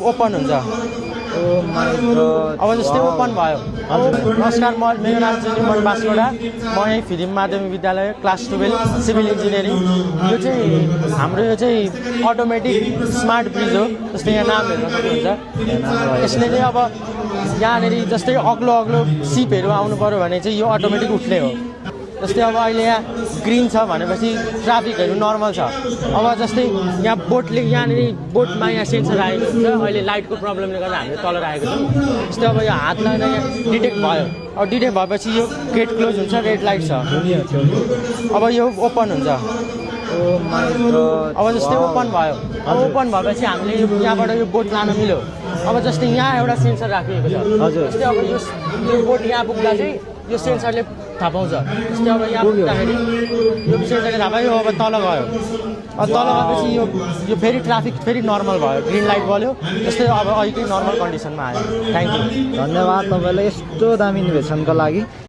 Open हुन्छ अब जस्तै ओपन भयो। नमस्कार, मेरो नाम चाहिँ निर्मल बास्कोटा, म यही फिल्म माध्यमिक विद्यालय क्लास 12 सिभिल इन्जिनियरिङ। यो चाहिँ हाम्रो यो चाहिँ अटोमेटिक स्मार्ट ब्रिज हो, जस्तै यहाँ नाम हेर्न सक्नुहुन्छ। यसले चाहिँ अब यहाँनिर जस्तै अग्लो अग्लो सिपहरू आउनु पऱ्यो भने चाहिँ यो अटोमेटिक उठ्ने हो। जस्तै अब अहिले यहाँ ग्रिन छ भनेपछि ट्राफिकहरू नर्मल छ। अब जस्तै यहाँ बोटले यहाँनिर बोटमा यहाँ सेन्सर आएको हुन्छ, अहिले लाइटको प्रब्लमले गर्दा हामीले तल राखेको छौँ। जस्तै अब यो हात लगाएर यहाँ डिटेक्ट भयो, अब डिटेक्ट भएपछि यो गेट क्लोज हुन्छ, रेड लाइट छ, अब यो ओपन हुन्छ। अब जस्तै ओपन भयो, अब ओपन भएपछि हामीले यहाँबाट यो बोट लान मिल्यो। अब जस्तै यहाँ एउटा सेन्सर राखिएको छ, जस्तै अब यो बोट यहाँ पुग्दा चाहिँ यो सेन्सरले थाहा पाउँछ। जस्तै अब यहाँ पुग्दाखेरि यो सेन्सरले थाहा पायो, अब तल गयो, अब तल गएपछि यो फेरि ट्राफिक फेरि नर्मल भयो, ग्रिन लाइट बल्यो। जस्तै अब अहिले नर्मल कन्डिसनमा आयो। थ्याङ्क यू, धन्यवाद तपाईँलाई यस्तो दामी इन्भेसनको लागि।